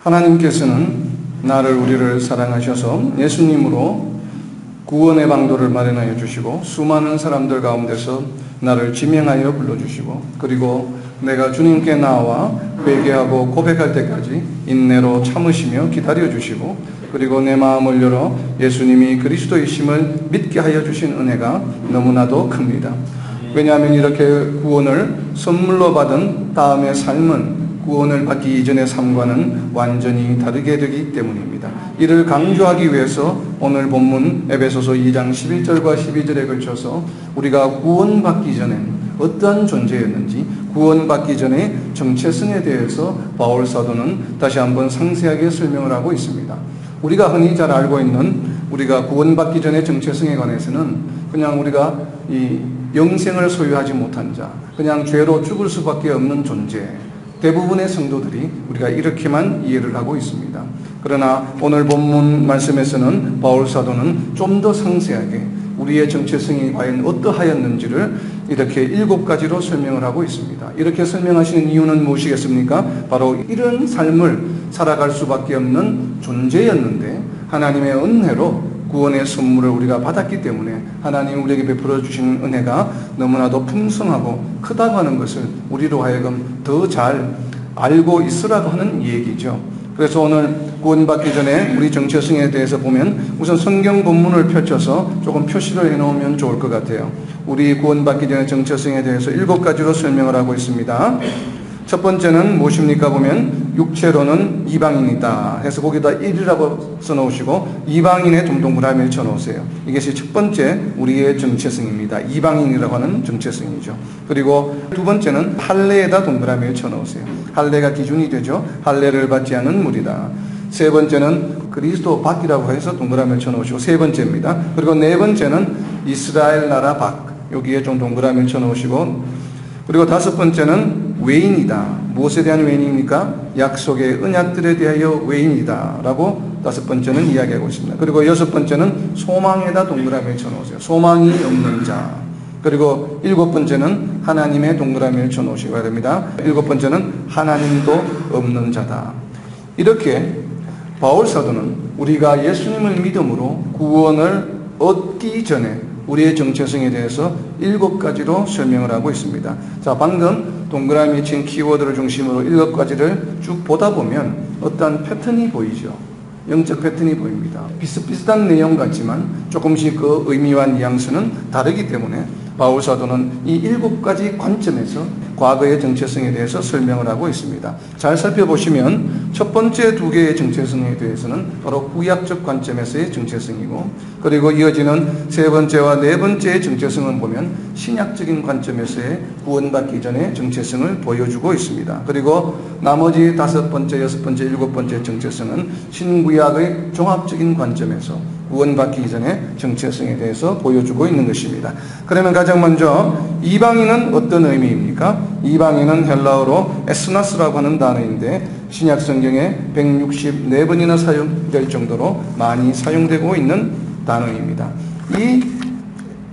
하나님께서는 우리를 사랑하셔서 예수님으로 구원의 방도를 마련하여 주시고 수많은 사람들 가운데서 나를 지명하여 불러주시고 그리고 내가 주님께 나와 회개하고 고백할 때까지 인내로 참으시며 기다려주시고 그리고 내 마음을 열어 예수님이 그리스도이심을 믿게 하여 주신 은혜가 너무나도 큽니다. 왜냐하면 이렇게 구원을 선물로 받은 다음의 삶은 구원을 받기 이전의 삶과는 완전히 다르게 되기 때문입니다. 이를 강조하기 위해서 오늘 본문 에베소서 2장 11절과 12절에 걸쳐서 우리가 구원받기 전엔 어떠한 존재였는지 구원받기 전에 정체성에 대해서 바울 사도는 다시 한번 상세하게 설명을 하고 있습니다. 우리가 흔히 잘 알고 있는 우리가 구원받기 전의 정체성에 관해서는 그냥 우리가 이 영생을 소유하지 못한 자, 그냥 죄로 죽을 수밖에 없는 존재, 대부분의 성도들이 우리가 이렇게만 이해를 하고 있습니다. 그러나 오늘 본문 말씀에서는 바울 사도는 좀 더 상세하게 우리의 정체성이 과연 어떠하였는지를 이렇게 7가지로 설명을 하고 있습니다. 이렇게 설명하시는 이유는 무엇이겠습니까? 바로 이런 삶을 살아갈 수밖에 없는 존재였는데 하나님의 은혜로 구원의 선물을 우리가 받았기 때문에 하나님 우리에게 베풀어 주신 은혜가 너무나도 풍성하고 크다고 하는 것을 우리로 하여금 더 잘 알고 있으라고 하는 얘기죠. 그래서 오늘 구원받기 전에 우리 정체성에 대해서 보면 우선 성경 본문을 펼쳐서 조금 표시를 해놓으면 좋을 것 같아요. 우리 구원받기 전에 정체성에 대해서 7가지로 설명을 하고 있습니다. 첫 번째는 무엇입니까? 보면 육체로는 이방인이다 해서 거기다 1이라고 써놓으시고 이방인의 동동그라미를 쳐놓으세요. 이것이 첫 번째 우리의 정체성입니다. 이방인이라고 하는 정체성이죠. 그리고 두 번째는 할례에다 동그라미를 쳐놓으세요. 할례가 기준이 되죠. 할례를 받지 않은 무리다. 세 번째는 그리스도 밖이라고 해서 동그라미를 쳐놓으시고 세 번째입니다. 그리고 네 번째는 이스라엘 나라 밖, 여기에 좀 동그라미를 쳐놓으시고 그리고 다섯 번째는 외인이다. 무엇에 대한 외인입니까? 약속의 언약들에 대하여 외인이다 라고 다섯 번째는 이야기하고 있습니다. 그리고 여섯 번째는 소망에다 동그라미를 쳐놓으세요. 소망이 없는 자. 그리고 일곱 번째는 하나님의 동그라미를 쳐놓으시고 됩니다. 일곱 번째는 하나님도 없는 자다. 이렇게 바울 사도는 우리가 예수님을 믿음으로 구원을 얻기 전에 우리의 정체성에 대해서 7가지로 설명을 하고 있습니다. 자, 방금 동그라미 친 키워드를 중심으로 7가지를 쭉 보다 보면 어떤 패턴이 보이죠. 영적 패턴이 보입니다. 비슷비슷한 내용 같지만 조금씩 그 의미와 뉘앙스는 다르기 때문에 바울 사도는 이 7가지 관점에서 과거의 정체성에 대해서 설명을 하고 있습니다. 잘 살펴보시면 첫 번째 2개의 정체성에 대해서는 바로 구약적 관점에서의 정체성이고 그리고 이어지는 세 번째와 네 번째의 정체성을 보면 신약적인 관점에서의 구원받기 전의 정체성을 보여주고 있습니다. 그리고 나머지 5번째, 6번째, 7번째 정체성은 신구약의 종합적인 관점에서 구원받기 전에 정체성에 대해서 보여주고 있는 것입니다. 그러면 가장 먼저 이방인은 어떤 의미입니까? 이방인은 헬라어로 에스나스라고 하는 단어인데 신약 성경에 164번이나 사용될 정도로 많이 사용되고 있는 단어입니다. 이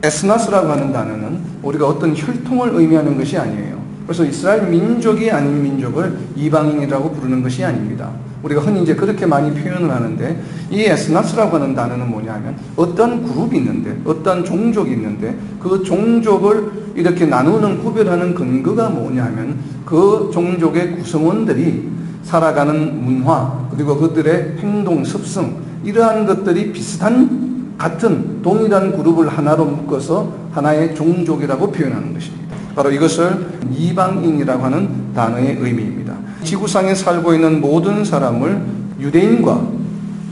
에스나스라고 하는 단어는 우리가 어떤 혈통을 의미하는 것이 아니에요. 그래서 이스라엘 민족이 아닌 민족을 이방인이라고 부르는 것이 아닙니다. 우리가 흔히 이제 그렇게 많이 표현을 하는데 이 에스나스라고 하는 단어는 뭐냐면 어떤 그룹이 있는데 어떤 종족이 있는데 그 종족을 이렇게 나누는 구별하는 근거가 뭐냐면 그 종족의 구성원들이 살아가는 문화 그리고 그들의 행동, 습성 이러한 것들이 비슷한 같은 동일한 그룹을 하나로 묶어서 하나의 종족이라고 표현하는 것입니다. 바로 이것을 이방인이라고 하는 단어의 의미입니다. 지구상에 살고 있는 모든 사람을 유대인과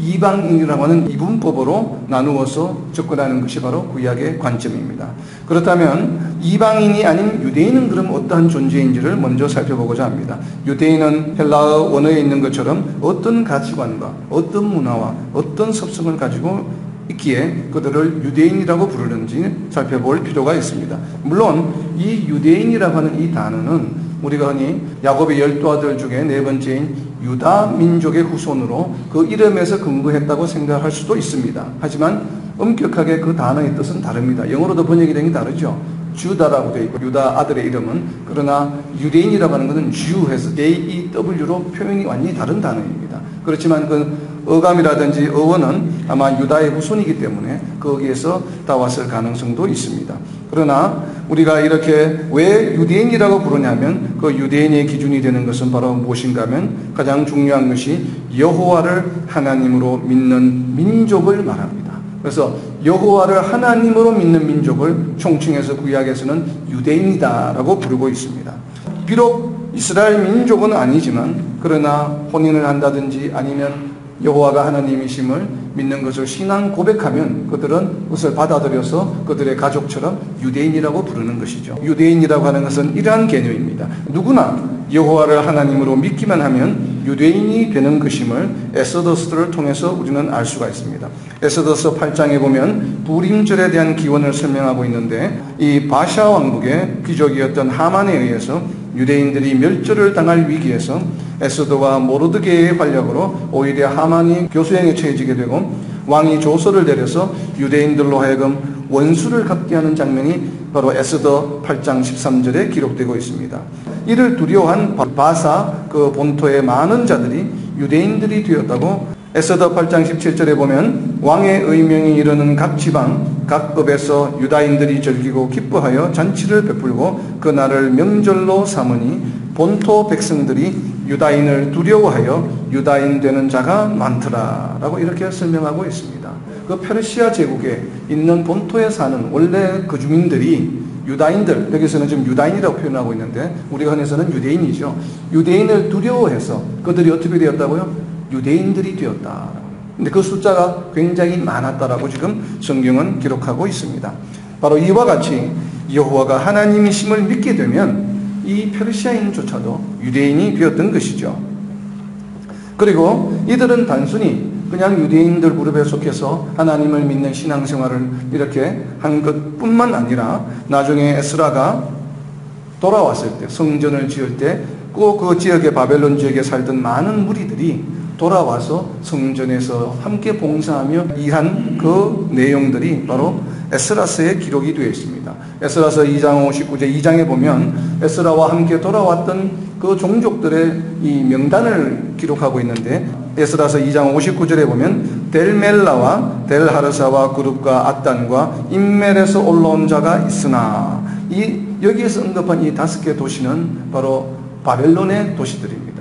이방인이라고 하는 이분법으로 나누어서 접근하는 것이 바로 구약의 관점입니다. 그렇다면 이방인이 아닌 유대인은 그럼 어떠한 존재인지를 먼저 살펴보고자 합니다. 유대인은 헬라어 원어에 있는 것처럼 어떤 가치관과 어떤 문화와 어떤 습성을 가지고 있기에 그들을 유대인이라고 부르는지 살펴볼 필요가 있습니다. 물론 이 유대인이라고 하는 이 단어는 우리가 흔히 야곱의 12아들 중에 네 번째인 유다 민족의 후손으로 그 이름에서 근거했다고 생각할 수도 있습니다. 하지만 엄격하게 그 단어의 뜻은 다릅니다. 영어로도 번역이 되는 게 다르죠. 주다라고 되어 있고 유다 아들의 이름은, 그러나 유대인이라고 하는 것은 Jew해서 Jew로 표현이 완전히 다른 단어입니다. 그렇지만 그 어감이라든지 어원은 아마 유다의 후손이기 때문에 거기에서 따왔을 가능성도 있습니다. 그러나 우리가 이렇게 왜 유대인이라고 부르냐면 그 유대인의 기준이 되는 것은 바로 무엇인가 하면 가장 중요한 것이 여호와를 하나님으로 믿는 민족을 말합니다. 그래서 여호와를 하나님으로 믿는 민족을 총칭해서 구약에서는 유대인이다라고 부르고 있습니다. 비록 이스라엘 민족은 아니지만 그러나 혼인을 한다든지 아니면 여호와가 하나님이심을 믿는 것을 신앙 고백하면 그들은 그것을 받아들여서 그들의 가족처럼 유대인이라고 부르는 것이죠. 유대인이라고 하는 것은 이러한 개념입니다. 누구나 여호와를 하나님으로 믿기만 하면 유대인이 되는 것임을 에스더스를 통해서 우리는 알 수가 있습니다. 에스더서 8장에 보면 부림절에 대한 기원을 설명하고 있는데 이 바샤 왕국의 귀족이었던 하만에 의해서 유대인들이 멸절을 당할 위기에서 에스더와 모르드게의 활약으로 오히려 하만이 교수형에 처해지게 되고 왕이 조서를 내려서 유대인들로 하여금 원수를 갖게 하는 장면이 바로 에스더 8장 13절에 기록되고 있습니다. 이를 두려워한 바사 그 본토의 많은 자들이 유대인들이 되었다고 에스더 8장 17절에 보면 왕의 의명이 이르는 각 지방 각 급에서 유다인들이 즐기고 기뻐하여 잔치를 베풀고 그 날을 명절로 삼으니 본토 백성들이 유다인을 두려워하여 유다인 되는 자가 많더라 라고 이렇게 설명하고 있습니다. 그 페르시아 제국에 있는 본토에 사는 원래 그 주민들이 유다인들, 여기서는 지금 유다인이라고 표현하고 있는데 우리가 흔해서는 유대인이죠. 유대인을 두려워해서 그들이 어떻게 되었다고요? 유대인들이 되었다. 근데 그 숫자가 굉장히 많았다라고 지금 성경은 기록하고 있습니다. 바로 이와 같이 여호와가 하나님이심을 믿게 되면 이 페르시아인조차도 유대인이 되었던 것이죠. 그리고 이들은 단순히 그냥 유대인들 그룹에 속해서 하나님을 믿는 신앙생활을 이렇게 한 것뿐만 아니라 나중에 에스라가 돌아왔을 때 성전을 지을 때 꼭 그 지역의 바벨론 지역에 살던 많은 무리들이 돌아와서 성전에서 함께 봉사하며 일한 그 내용들이 바로 에스라서에 기록이 되어 있습니다. 에스라서 2장 59절 2장에 보면 에스라와 함께 돌아왔던 그 종족들의 이 명단을 기록하고 있는데 에스라서 2장 59절에 보면 델멜라와 델하르사와 그룹과 앗단과 인멜에서 올라온 자가 있으나 여기에서 언급한 이 5개 도시는 바로 바벨론의 도시들입니다.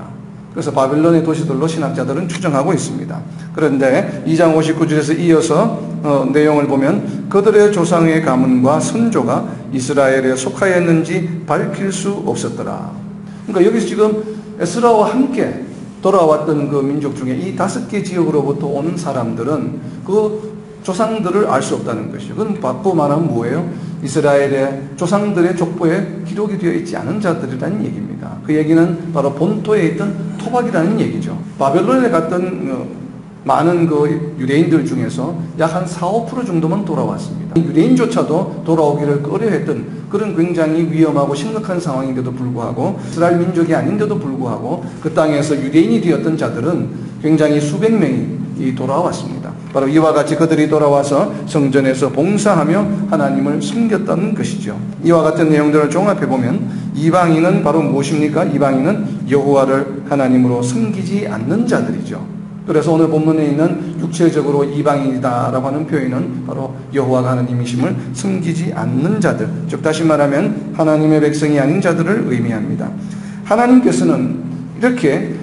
그래서 바벨론의 도시들로 신학자들은 추정하고 있습니다. 그런데 2장 59절에서 이어서 내용을 보면 그들의 조상의 가문과 선조가 이스라엘에 속하였는지 밝힐 수 없었더라. 그러니까 여기서 지금 에스라와 함께 돌아왔던 그 민족 중에 이 5개 지역으로부터 오는 사람들은 그 조상들을 알 수 없다는 것이죠. 그건 바꿔 말하면 뭐예요? 이스라엘의 조상들의 족보에 기록이 되어 있지 않은 자들이라는 얘기입니다. 그 얘기는 바로 본토에 있던 토박이라는 얘기죠. 바벨론에 갔던 많은 그 유대인들 중에서 약 한 4, 5% 정도만 돌아왔습니다. 유대인조차도 돌아오기를 꺼려했던 그런 굉장히 위험하고 심각한 상황인데도 불구하고 이스라엘 민족이 아닌데도 불구하고 그 땅에서 유대인이 되었던 자들은 굉장히 수백 명이 돌아왔습니다. 바로 이와 같이 그들이 돌아와서 성전에서 봉사하며 하나님을 섬겼다는 것이죠. 이와 같은 내용들을 종합해보면 이방인은 바로 무엇입니까? 이방인은 여호와를 하나님으로 섬기지 않는 자들이죠. 그래서 오늘 본문에 있는 육체적으로 이방인이다라고 하는 표현은 바로 여호와가 하나님이심을 섬기지 않는 자들, 즉 다시 말하면 하나님의 백성이 아닌 자들을 의미합니다. 하나님께서는 이렇게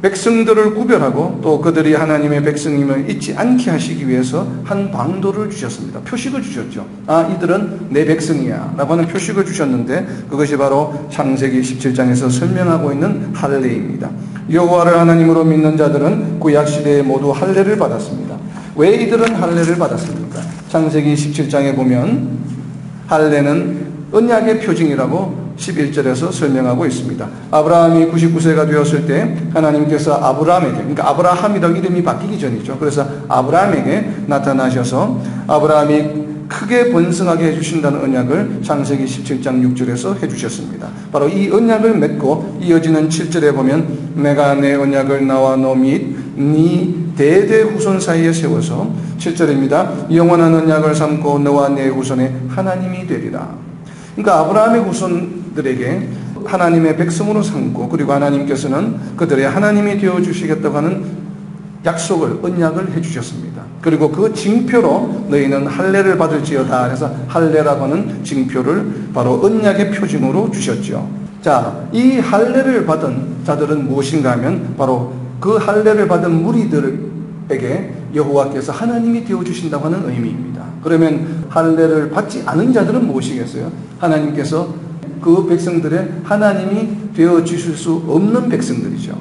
백성들을 구별하고 또 그들이 하나님의 백성임을 잊지 않게 하시기 위해서 한 방도를 주셨습니다. 표식을 주셨죠. 이들은 내 백성이야 라고 하는 표식을 주셨는데 그것이 바로 창세기 17장에서 설명하고 있는 할례입니다. 여호와를 하나님으로 믿는 자들은 구약시대에 모두 할례를 받았습니다. 왜 이들은 할례를 받았습니까? 창세기 17장에 보면 할례는 언약의 표징이라고 11절에서 설명하고 있습니다. 아브라함이 99세가 되었을 때 하나님께서 아브라함에게, 그러니까 아브라함이라고 이름이 바뀌기 전이죠. 그래서 아브라함에게 나타나셔서 아브라함이 크게 번성하게 해주신다는 언약을 창세기 17장 6절에서 해주셨습니다. 바로 이 언약을 맺고 이어지는 7절에 보면 내가 내 언약을 나와 너 및 네 대대 후손 사이에 세워서 7절입니다. 영원한 언약을 삼고 너와 내 후손의 하나님이 되리라. 그러니까 아브라함의 후손들에게 하나님의 백성으로 삼고 그리고 하나님께서는 그들의 하나님이 되어주시겠다고 하는 약속을 언약을 해주셨습니다. 그리고 그 징표로 너희는 할례를 받을지어다 해서 할례라고 하는 징표를 바로 언약의 표징으로 주셨죠. 자, 이 할례를 받은 자들은 무엇인가 하면 바로 그 할례를 받은 무리들에게 여호와께서 하나님이 되어주신다고 하는 의미입니다. 그러면 할례를 받지 않은 자들은 무엇이겠어요? 하나님께서 그 백성들의 하나님이 되어주실 수 없는 백성들이죠.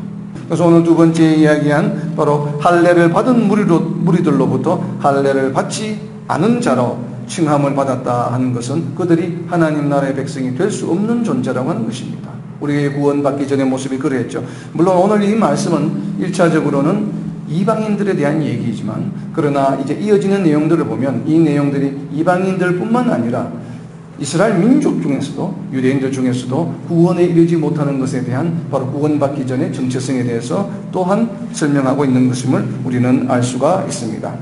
그래서 오늘 두 번째 이야기한 바로 할례를 받은 무리들로부터 할례를 받지 않은 자로 칭함을 받았다 하는 것은 그들이 하나님 나라의 백성이 될 수 없는 존재라고 하는 것입니다. 우리의 구원받기 전의 모습이 그랬죠. 물론 오늘 이 말씀은 1차적으로는 이방인들에 대한 얘기이지만 그러나 이제 이어지는 내용들을 보면 이 내용들이 이방인들 뿐만 아니라 이스라엘 민족 중에서도 유대인들 중에서도 구원에 이르지 못하는 것에 대한 바로 구원받기 전의 정체성에 대해서 또한 설명하고 있는 것임을 우리는 알 수가 있습니다.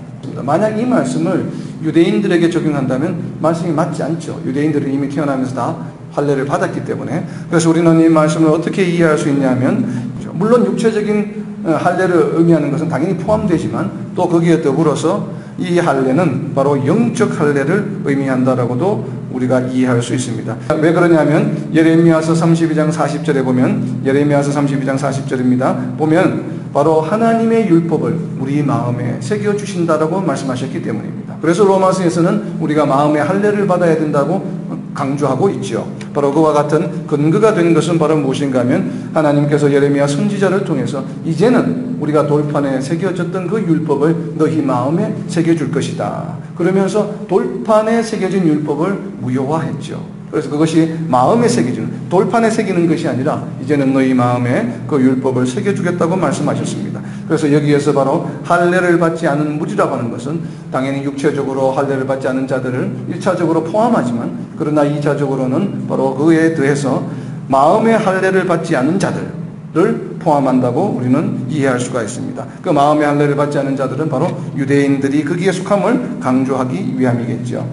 만약 이 말씀을 유대인들에게 적용한다면 말씀이 맞지 않죠. 유대인들은 이미 태어나면서 다 할례를 받았기 때문에. 그래서 우리는 이 말씀을 어떻게 이해할 수 있냐면 물론 육체적인 할례를 의미하는 것은 당연히 포함되지만 또 거기에 더불어서 이 할례는 바로 영적 할례를 의미한다라고도 우리가 이해할 수 있습니다. 왜 그러냐면 예레미야서 32장 40절에 보면 예레미야서 32장 40절입니다. 보면 바로 하나님의 율법을 우리 마음에 새겨주신다라고 말씀하셨기 때문입니다. 그래서 로마서에서는 우리가 마음의 할례를 받아야 된다고 강조하고 있죠. 바로 그와 같은 근거가 된 것은 바로 무엇인가 하면 하나님께서 예레미야 선지자를 통해서 이제는 우리가 돌판에 새겨졌던 그 율법을 너희 마음에 새겨줄 것이다. 그러면서 돌판에 새겨진 율법을 무효화했죠. 그래서 그것이 마음에 새겨지는, 돌판에 새기는 것이 아니라 이제는 너희 마음에 그 율법을 새겨주겠다고 말씀하셨습니다. 그래서 여기에서 바로 할례를 받지 않은 무리라고 하는 것은 당연히 육체적으로 할례를 받지 않은 자들을 1차적으로 포함하지만 그러나 2차적으로는 바로 그에 더해서 마음의 할례를 받지 않은 자들을 포함한다고 우리는 이해할 수가 있습니다. 그 마음의 할례를 받지 않은 자들은 바로 유대인들이 거기에 속함을 강조하기 위함이겠죠.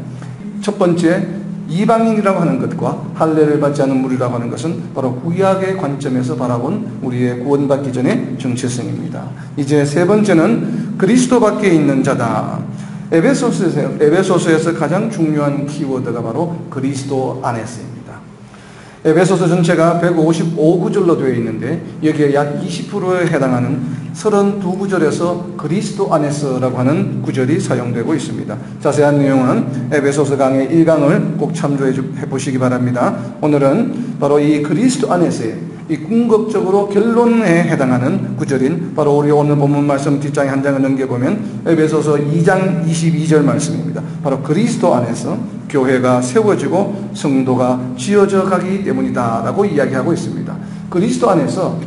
첫 번째, 이방인이라고 하는 것과 할례를 받지 않은 무리라고 하는 것은 바로 구약의 관점에서 바라본 우리의 구원받기 전의 정체성입니다. 이제 세 번째는 그리스도 밖에 있는 자다. 에베소서에서 가장 중요한 키워드가 바로 그리스도 안에서입니다. 에베소서 전체가 155구절로 되어 있는데 여기에 약 20%에 해당하는 32구절에서 그리스도 안에서라고 하는 구절이 사용되고 있습니다. 자세한 내용은 에베소서 강의 1강을 꼭 참조해 보시기 바랍니다. 오늘은 바로 이 그리스도 안에서의 이 궁극적으로 결론에 해당하는 구절인 바로 우리 오늘 본문 말씀 뒷장에 한 장을 넘겨보면 에베소서 2장 22절 말씀입니다. 바로 그리스도 안에서 교회가 세워지고 성도가 지어져 가기 때문이다 라고 이야기하고 있습니다. 그리스도 안에서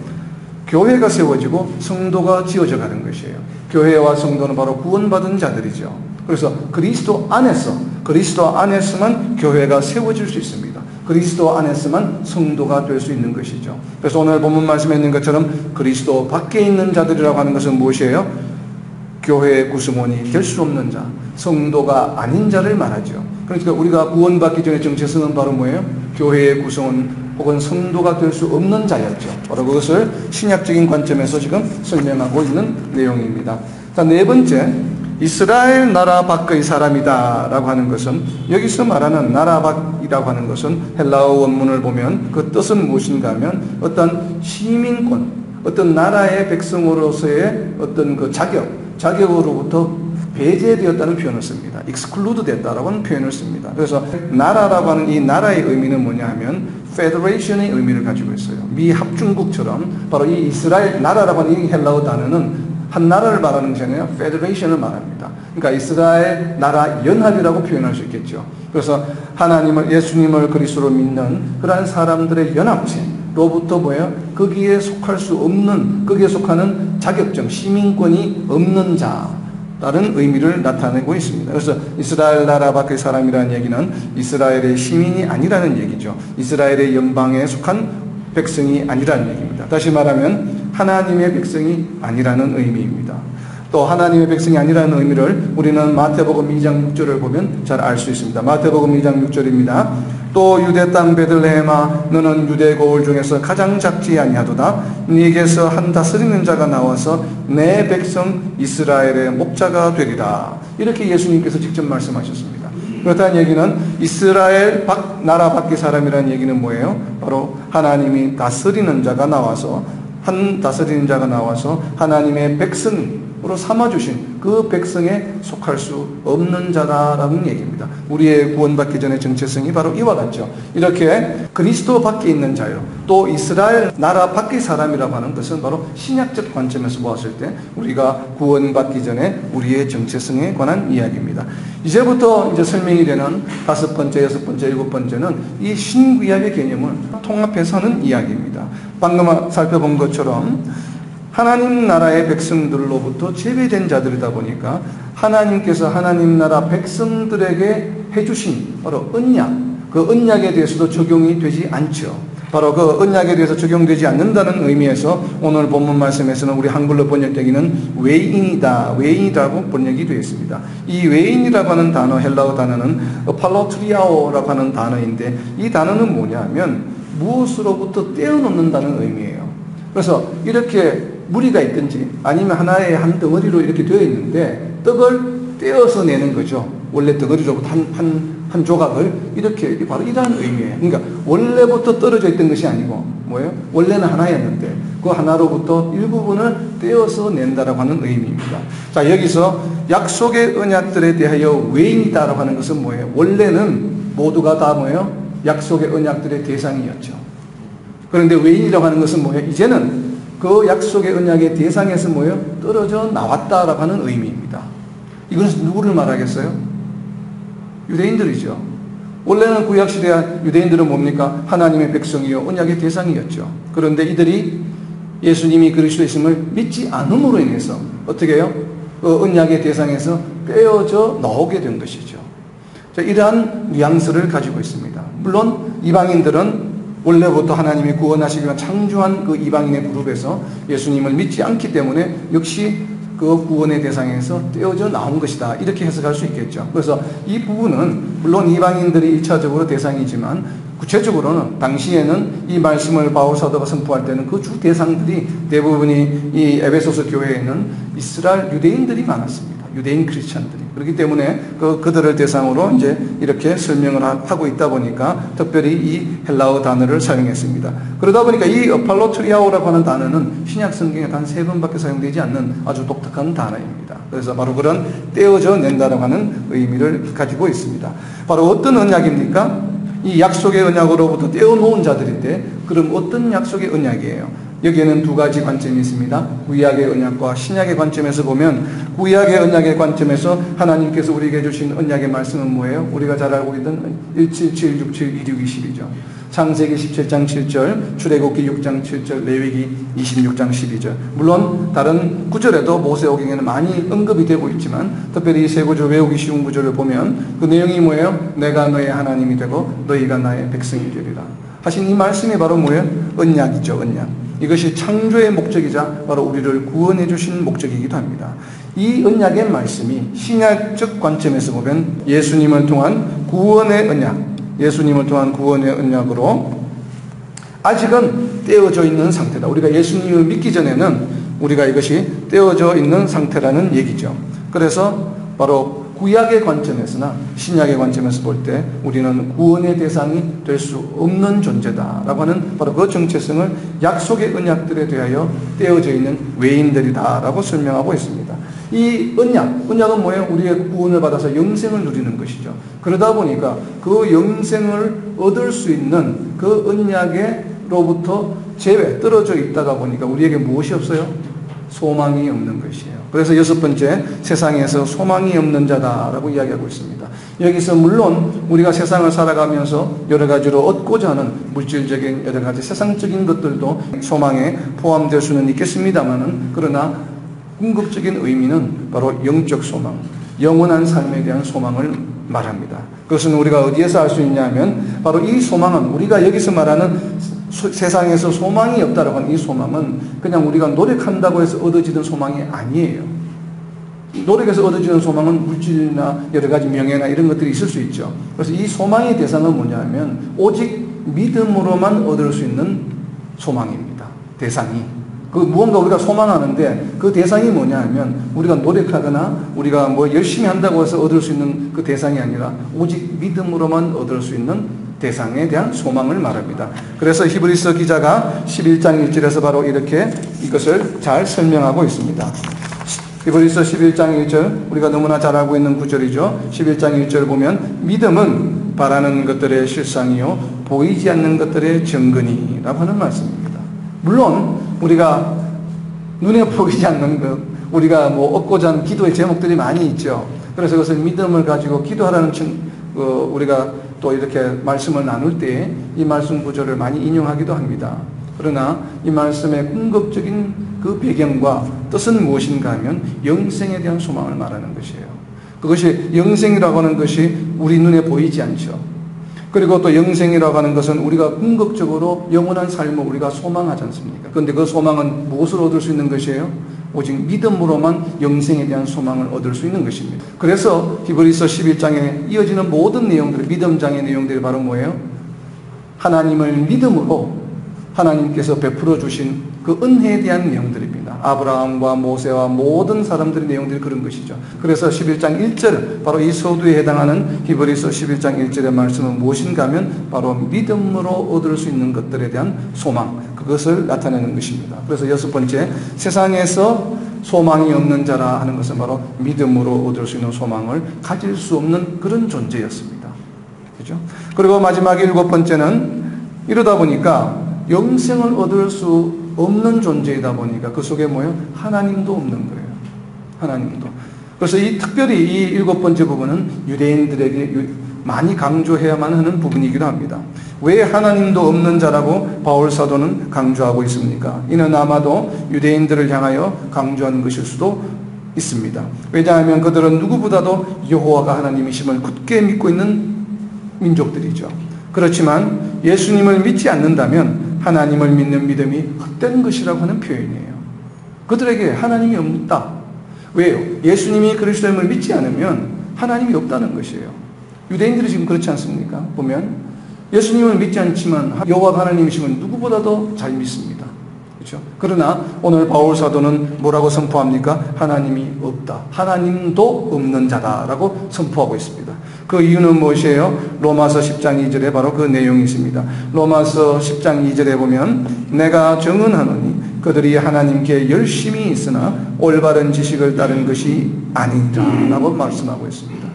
교회가 세워지고 성도가 지어져 가는 것이에요. 교회와 성도는 바로 구원받은 자들이죠. 그래서 그리스도 안에서만 교회가 세워질 수 있습니다. 그리스도 안에서만 성도가 될 수 있는 것이죠. 그래서 오늘 본문 말씀에 있는 것처럼 그리스도 밖에 있는 자들이라고 하는 것은 무엇이에요? 교회의 구성원이 될 수 없는 자, 성도가 아닌 자를 말하죠. 그러니까 우리가 구원받기 전에 정체성은 바로 뭐예요? 교회의 구성원 혹은 성도가 될 수 없는 자였죠. 바로 그것을 신약적인 관점에서 지금 설명하고 있는 내용입니다. 자, 네 번째, 이스라엘 나라 밖의 사람이다 라고 하는 것은 여기서 말하는 나라 밖이라고 하는 것은 헬라어 원문을 보면 그 뜻은 무엇인가 하면 어떤 시민권, 어떤 나라의 백성으로서의 어떤 그 자격으로부터 배제되었다는 표현을 씁니다. exclude 됐다라고 하는 표현을 씁니다. 그래서 나라라고 하는 이 나라의 의미는 뭐냐 하면 federation의 의미를 가지고 있어요. 미 합중국처럼 바로 이 이스라엘 나라라고 하는 이 헬라어 단어는 한 나라를 말하는 것이 아니라 federation을 말합니다. 그러니까 이스라엘 나라 연합이라고 표현할 수 있겠죠. 그래서 하나님을, 예수님을 그리스도로 믿는 그러한 사람들의 연합체로부터 뭐예요? 거기에 속할 수 없는, 거기에 속하는 자격증, 시민권이 없는 자 다른 의미를 나타내고 있습니다. 그래서 이스라엘 나라 밖의 사람이라는 얘기는 이스라엘의 시민이 아니라는 얘기죠. 이스라엘의 연방에 속한 백성이 아니라는 얘기입니다. 다시 말하면 하나님의 백성이 아니라는 의미입니다. 또 하나님의 백성이 아니라는 의미를 우리는 마태복음 2장 6절을 보면 잘 알 수 있습니다. 마태복음 2장 6절입니다. 또 유대 땅 베들레헴아 너는 유대 고을 중에서 가장 작지 아니하도다. 네게서 한 다스리는 자가 나와서 내 백성 이스라엘의 목자가 되리라. 이렇게 예수님께서 직접 말씀하셨습니다. 그렇다는 얘기는 이스라엘 나라 밖의 사람이라는 얘기는 뭐예요? 바로 하나님이 다스리는 자가 나와서 다스리는 자가 나와서 하나님의 백성으로 삼아주신 그 백성에 속할 수 없는 자다라는 얘기입니다. 우리의 구원받기 전의 정체성이 바로 이와 같죠. 이렇게 그리스도 밖에 있는 자요, 또 이스라엘 나라 밖의 사람이라고 하는 것은 바로 신약적 관점에서 보았을 때 우리가 구원받기 전에 우리의 정체성에 관한 이야기입니다. 이제부터 설명이 되는 5번째, 6번째, 7번째는 이 신구약의 개념을 통합해서 하는 이야기입니다. 방금 살펴본 것처럼 하나님 나라의 백성들로부터 제외된 자들이다 보니까 하나님께서 하나님 나라 백성들에게 해주신 바로 언약, 그 언약에 대해서도 적용이 되지 않죠. 바로 그 언약에 대해서 적용되지 않는다는 의미에서 오늘 본문 말씀에서는 우리 한글로 번역되기는 외인이라고 번역이 되어 있습니다. 이 외인이라고 하는 단어, 헬라어 단어는 팔로트리아오라고 하는 단어인데, 이 단어는 뭐냐면 무엇으로부터 떼어놓는다는 의미예요. 그래서 이렇게 무리가 있든지 아니면 하나의 한 덩어리로 이렇게 되어 있는데 떡을 떼어서 내는 거죠. 원래 덩어리로부터 한 조각을 이렇게, 바로 이러한 의미예요. 그러니까 원래부터 떨어져 있던 것이 아니고 뭐예요? 원래는 하나였는데 그 하나로부터 일부분을 떼어서 낸다라고 하는 의미입니다. 자, 여기서 약속의 언약들에 대하여 외인이다라고 하는 것은 뭐예요? 원래는 모두가 다 뭐예요? 약속의 언약들의 대상이었죠. 그런데 외인이라고 하는 것은 뭐예요? 이제는 그 약속의 언약의 대상에서 뭐예요? 떨어져 나왔다라고 하는 의미입니다. 이것은 누구를 말하겠어요? 유대인들이죠. 원래는 구약시대 유대인들은 뭡니까? 하나님의 백성이요 언약의 대상이었죠. 그런데 이들이 예수님이 그리스도이심을 믿지 않음으로 인해서 어떻게 해요? 그 언약의 대상에서 빼어져 나오게 된 것이죠. 자, 이러한 뉘앙스를 가지고 있습니다. 물론 이방인들은 원래부터 하나님이 구원하시기 위한 창조한 그 이방인의 그룹에서 예수님을 믿지 않기 때문에 역시 그 구원의 대상에서 떼어져 나온 것이다, 이렇게 해석할 수 있겠죠. 그래서 이 부분은 물론 이방인들이 1차적으로 대상이지만 구체적으로는 당시에는 이 말씀을 바울 사도가 선포할 때는 그 주 대상들이 대부분이 이 에베소서 교회에는 이스라엘 유대인들이 많았습니다. 유대인 크리스찬들이. 그렇기 때문에 그들을 대상으로 이제 이렇게 설명을 하고 있다 보니까 특별히 이 헬라어 단어를 사용했습니다. 그러다 보니까 이 팔로트리아오라고 하는 단어는 신약 성경에 단 3번밖에 사용되지 않는 아주 독특한 단어입니다. 그래서 바로 그런 떼어져 낸다라고 하는 의미를 가지고 있습니다. 바로 어떤 언약입니까? 이 약속의 언약으로부터 떼어놓은 자들인데, 그럼 어떤 약속의 언약이에요? 여기에는 두 가지 관점이 있습니다. 구약의 언약과 신약의 관점에서 보면, 구약의 언약의 관점에서 하나님께서 우리에게 주신 언약의 말씀은 뭐예요? 우리가 잘 알고 있던 177, 67, 26, 20이죠. 창세기 17장 7절, 출애굽기 6장 7절, 레위기 26장 12절. 물론 다른 구절에도 모세오경에는 많이 언급이 되고 있지만, 특별히 이 세 구절 외우기 쉬운 구절을 보면 그 내용이 뭐예요? 내가 너의 하나님이 되고 너희가 나의 백성이 되리라 하신 이 말씀이 바로 뭐예요? 언약이죠, 언약. 이것이 창조의 목적이자 바로 우리를 구원해 주신 목적이기도 합니다. 이 언약의 말씀이 신약적 관점에서 보면 예수님을 통한 구원의 언약, 예수님을 통한 구원의 언약으로 아직은 떼어져 있는 상태다. 우리가 예수님을 믿기 전에는 우리가 이것이 떼어져 있는 상태라는 얘기죠. 그래서 바로 구약의 관점에서나 신약의 관점에서 볼 때 우리는 구원의 대상이 될 수 없는 존재다라고 하는 바로 그 정체성을 약속의 언약들에 대하여 떼어져 있는 외인들이다라고 설명하고 있습니다. 이 언약은 뭐예요? 우리의 구원을 받아서 영생을 누리는 것이죠. 그러다 보니까 그 영생을 얻을 수 있는 그 언약으로부터 떨어져 있다가 보니까 우리에게 무엇이 없어요? 소망이 없는 것이에요. 그래서 6번째, 세상에서 소망이 없는 자다라고 이야기하고 있습니다. 여기서 물론 우리가 세상을 살아가면서 여러 가지로 얻고자 하는 물질적인 여러 가지 세상적인 것들도 소망에 포함될 수는 있겠습니다만은, 그러나 궁극적인 의미는 바로 영적 소망, 영원한 삶에 대한 소망을 말합니다. 그것은 우리가 어디에서 알 수 있냐면 바로 이 소망은, 우리가 여기서 말하는 세상에서 소망이 없다라고 하는 이 소망은 그냥 우리가 노력한다고 해서 얻어지는 소망이 아니에요. 노력해서 얻어지는 소망은 물질이나 여러 가지 명예나 이런 것들이 있을 수 있죠. 그래서 이 소망의 대상은 뭐냐면 오직 믿음으로만 얻을 수 있는 소망입니다. 대상이. 그 무언가 우리가 소망하는데 그 대상이 뭐냐 하면 우리가 노력하거나 우리가 뭐 열심히 한다고 해서 얻을 수 있는 그 대상이 아니라 오직 믿음으로만 얻을 수 있는 대상에 대한 소망을 말합니다. 그래서 히브리서 기자가 11장 1절에서 바로 이렇게 이것을 잘 설명하고 있습니다. 히브리서 11장 1절, 우리가 너무나 잘 알고 있는 구절이죠. 11장 1절을 보면 믿음은 바라는 것들의 실상이요 보이지 않는 것들의 증거니라고 하는 말씀입니다. 물론 우리가 눈에 보이지 않는 것, 우리가 뭐 얻고자 하는 기도의 제목들이 많이 있죠. 그래서 그것을 믿음을 가지고 기도하라는 우리가 또 이렇게 말씀을 나눌 때 이 말씀 구절을 많이 인용하기도 합니다. 그러나 이 말씀의 궁극적인 그 배경과 뜻은 무엇인가 하면 영생에 대한 소망을 말하는 것이에요. 그것이 영생이라고 하는 것이 우리 눈에 보이지 않죠. 그리고 또 영생이라고 하는 것은 우리가 궁극적으로 영원한 삶을 우리가 소망하지 않습니까? 그런데 그 소망은 무엇을 얻을 수 있는 것이에요? 오직 믿음으로만 영생에 대한 소망을 얻을 수 있는 것입니다. 그래서 히브리서 11장에 이어지는 모든 내용들, 믿음장의 내용들이 바로 뭐예요? 하나님을 믿음으로 하나님께서 베풀어 주신 그 은혜에 대한 내용들입니다. 아브라함과 모세와 모든 사람들의 내용들이 그런 것이죠. 그래서 11장 1절, 바로 이 서두에 해당하는 히브리서 11장 1절의 말씀은 무엇인가 하면 바로 믿음으로 얻을 수 있는 것들에 대한 소망, 그것을 나타내는 것입니다. 그래서 여섯 번째, 세상에서 소망이 없는 자라 하는 것은 바로 믿음으로 얻을 수 있는 소망을 가질 수 없는 그런 존재였습니다. 그죠? 그리고 마지막 일곱 번째는 이러다 보니까 영생을 얻을 수 없는 존재이다 보니까 그 속에 뭐예요? 하나님도 없는 거예요. 하나님도. 그래서 특별히 이 일곱 번째 부분은 유대인들에게 많이 강조해야만 하는 부분이기도 합니다. 왜 하나님도 없는 자라고 바울 사도는 강조하고 있습니까? 이는 아마도 유대인들을 향하여 강조한 것일 수도 있습니다. 왜냐하면 그들은 누구보다도 여호와가 하나님이심을 굳게 믿고 있는 민족들이죠. 그렇지만 예수님을 믿지 않는다면 하나님을 믿는 믿음이 헛된 것이라고 하는 표현이에요. 그들에게 하나님이 없다. 왜요? 예수님이 그리스도임을 믿지 않으면 하나님이 없다는 것이에요. 유대인들이 지금 그렇지 않습니까? 보면 예수님을 믿지 않지만 여호와 하나님이심은 누구보다도 잘 믿습니다. 그렇죠? 그러나 오늘 바울 사도는 뭐라고 선포합니까? 하나님이 없다. 하나님도 없는 자다라고 선포하고 있습니다. 그 이유는 무엇이에요? 로마서 10장 2절에 바로 그 내용이 있습니다. 로마서 10장 2절에 보면 내가 정언하노니 그들이 하나님께 열심히 있으나 올바른 지식을 따른 것이 아니라 라고 말씀하고 있습니다.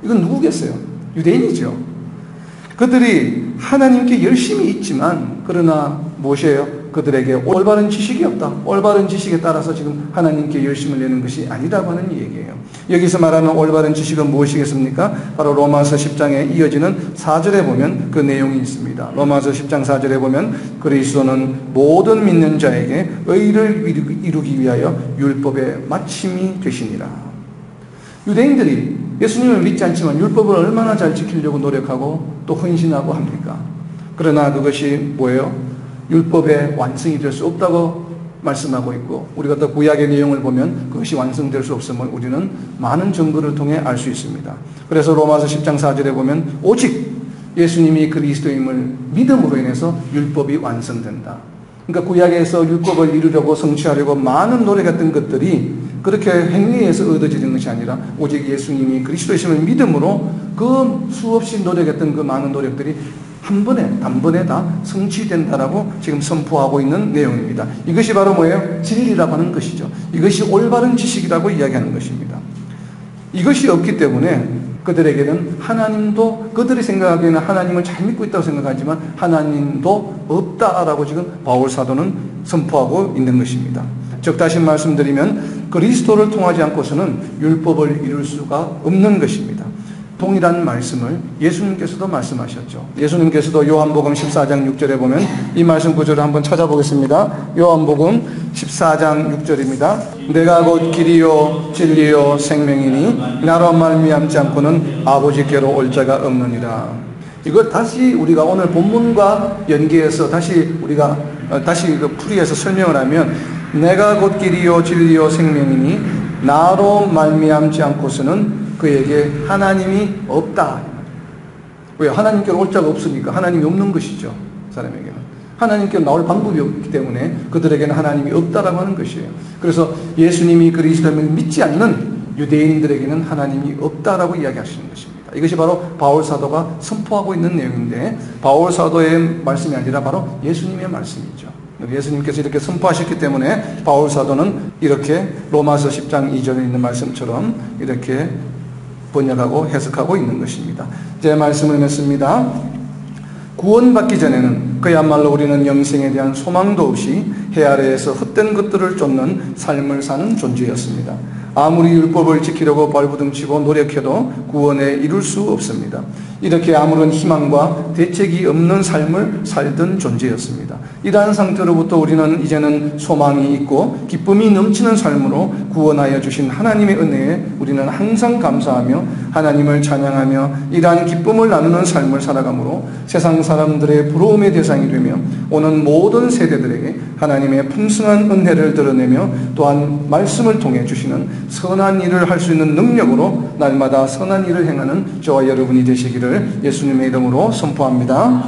이건 누구겠어요? 유대인이죠. 그들이 하나님께 열심히 있지만 그러나 무엇이에요? 그들에게 올바른 지식이 없다. 올바른 지식에 따라서 지금 하나님께 열심을 내는 것이 아니라고 하는 얘기예요. 여기서 말하는 올바른 지식은 무엇이겠습니까? 바로 로마서 10장에 이어지는 4절에 보면 그 내용이 있습니다. 로마서 10장 4절에 보면 그리스도는 모든 믿는 자에게 의를 이루기 위하여 율법의 마침이 되시니라. 유대인들이 예수님을 믿지 않지만 율법을 얼마나 잘 지키려고 노력하고 또 헌신하고 합니까? 그러나 그것이 뭐예요? 율법의 완성이 될 수 없다고 말씀하고 있고 우리가 또 구약의 내용을 보면 그것이 완성될 수 없음을 우리는 많은 증거를 통해 알 수 있습니다. 그래서 로마서 10장 4절에 보면 오직 예수님이 그리스도임을 믿음으로 인해서 율법이 완성된다. 그러니까 구약에서 율법을 이루려고 성취하려고 많은 노력했던 것들이 그렇게 행위에서 얻어지는 것이 아니라 오직 예수님이 그리스도이심을 믿음으로 그 수없이 노력했던 그 많은 노력들이 한 번에 단번에 다 성취된다라고 지금 선포하고 있는 내용입니다. 이것이 바로 뭐예요? 진리라고 하는 것이죠. 이것이 올바른 지식이라고 이야기하는 것입니다. 이것이 없기 때문에 그들에게는 하나님도 그들이 생각하기에는 하나님을 잘 믿고 있다고 생각하지만 하나님도 없다라고 지금 바울 사도는 선포하고 있는 것입니다. 즉 다시 말씀드리면 그리스도를 통하지 않고서는 율법을 이룰 수가 없는 것입니다. 동일한 말씀을 예수님께서도 말씀하셨죠. 예수님께서도 요한복음 14장 6절에 보면 이 말씀 구절을 한번 찾아보겠습니다. 요한복음 14장 6절입니다. 내가 곧 길이요 진리요 생명이니 나로 말미암지 않고는 아버지께로 올 자가 없느니라. 이걸 다시 우리가 오늘 본문과 연계해서 다시 그 풀이해서 설명을 하면 내가 곧 길이요 진리요 생명이니 나로 말미암지 않고서는 그에게 하나님이 없다. 왜? 하나님께로 올 자가 없으니까 하나님이 없는 것이죠. 사람에게는. 하나님께로 나올 방법이 없기 때문에 그들에게는 하나님이 없다라고 하는 것이에요. 그래서 예수님이 그리스도를 믿지 않는 유대인들에게는 하나님이 없다라고 이야기하시는 것입니다. 이것이 바로 바울 사도가 선포하고 있는 내용인데, 바울 사도의 말씀이 아니라 바로 예수님의 말씀이죠. 예수님께서 이렇게 선포하셨기 때문에 바울 사도는 이렇게 로마서 10장 2절에 있는 말씀처럼 이렇게 번역하고 해석하고 있는 것입니다. 제 말씀을 맺습니다. 구원받기 전에는 그야말로 우리는 영생에 대한 소망도 없이 해 아래에서 헛된 것들을 쫓는 삶을 사는 존재였습니다. 아무리 율법을 지키려고 발부둥치고 노력해도 구원에 이룰 수 없습니다. 이렇게 아무런 희망과 대책이 없는 삶을 살던 존재였습니다. 이러한 상태로부터 우리는 이제는 소망이 있고 기쁨이 넘치는 삶으로 구원하여 주신 하나님의 은혜에 우리는 항상 감사하며 하나님을 찬양하며 이러한 기쁨을 나누는 삶을 살아가므로 세상 사람들의 부러움의 대상이 되며 오는 모든 세대들에게 하나님의 풍성한 은혜를 드러내며 또한 말씀을 통해 주시는 선한 일을 할 수 있는 능력으로 날마다 선한 일을 행하는 저와 여러분이 되시기를 예수님의 이름으로 선포합니다.